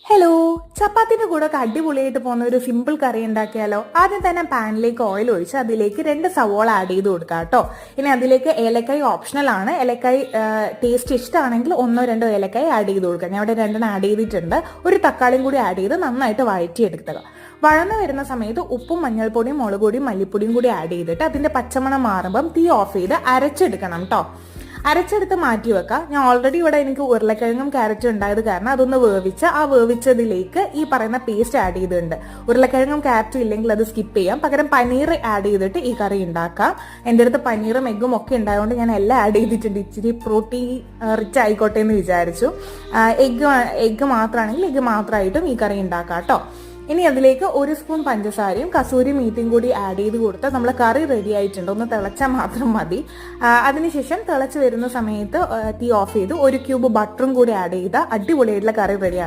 Hello, ചപ്പാത്തിന്റെ കൂടെ ഒക്കെ അടിപൊളിയായിട്ട് പോകുന്ന ഒരു സിമ്പിൾ കറി ഉണ്ടാക്കിയാലോ? ആദ്യം തന്നെ പാനിലേക്ക് ഓയിൽ ഒഴിച്ച് അതിലേക്ക് 2 സവോള ആഡ് ചെയ്ത് കൊടുക്കുക കേട്ടോ. ഇനി അതിലേക്ക് ഏലക്കായ് ഓപ്ഷണൽ ആണ്. ഏലക്കായ് ടേസ്റ്റ് ഇഷ്ടമാണെങ്കിൽ 1-2 ഏലക്കായ് ആഡ് ചെയ്ത് കൊടുക്കുക. ഞാൻ ഇവിടെ 2 ആഡ് ചെയ്തിട്ടുണ്ട്. ഒരു തക്കാളിയും കൂടി ആഡ് ചെയ്ത് നന്നായിട്ട് വഴറ്റിയെടുക്കുക. വഴന്ന് വരുന്ന സമയത്ത് ഉപ്പും മഞ്ഞൾപ്പൊടിയും മുളക് പൊടിയും മല്ലിപ്പൊടിയും കൂടി ആഡ് ചെയ്തിട്ട് അതിന്റെ പച്ചമണം മാറുമ്പം തീ ഓഫ് ചെയ്ത് അരച്ചെടുക്കണം കേട്ടോ. അരച്ചെടുത്ത് മാറ്റി വെക്കാം. ഞാൻ ഓൾറെഡി ഇവിടെ എനിക്ക് ഉരുളക്കിഴങ്ങും ക്യാരറ്റും ഉണ്ടായത് കാരണം അതൊന്ന് വേവിച്ച് ആ വേവിച്ചതിലേക്ക് ഈ പറയുന്ന പേസ്റ്റ് ആഡ് ചെയ്തിട്ടുണ്ട്. ഉരുളക്കിഴങ്ങും ക്യാരറ്റും ഇല്ലെങ്കിൽ അത് സ്കിപ്പ് ചെയ്യാം. പകരം പനീർ ആഡ് ചെയ്തിട്ട് ഈ കറി ഉണ്ടാക്കാം. എൻ്റെ അടുത്ത് പനീറും എഗ്ഗും ഒക്കെ ഉണ്ടായതുകൊണ്ട് ഞാൻ എല്ലാം ആഡ് ചെയ്തിട്ടുണ്ട്. ഇച്ചിരി പ്രോട്ടീൻ റിച്ച് ആയിക്കോട്ടെ എന്ന് വിചാരിച്ചു. എഗ്ഗ് മാത്രമാണെങ്കിൽ എഗ്ഗ് മാത്രമായിട്ടും ഈ കറി ഉണ്ടാക്കാം കേട്ടോ. ഇനി അതിലേക്ക് 1 സ്പൂൺ പഞ്ചസാരയും കസൂരി മീറ്റും കൂടി ആഡ് ചെയ്ത് കൊടുത്താൽ നമ്മളെ കറി റെഡി ആയിട്ടുണ്ട്. ഒന്ന് തിളച്ചാൽ മാത്രം മതി. അതിനുശേഷം തിളച്ച് വരുന്ന സമയത്ത് തീ ഓഫ് ചെയ്ത് 1 ക്യൂബ് ബട്ടറും കൂടി ആഡ് ചെയ്താൽ അടിപൊളിയായിട്ടുള്ള കറി റെഡിയാണ്.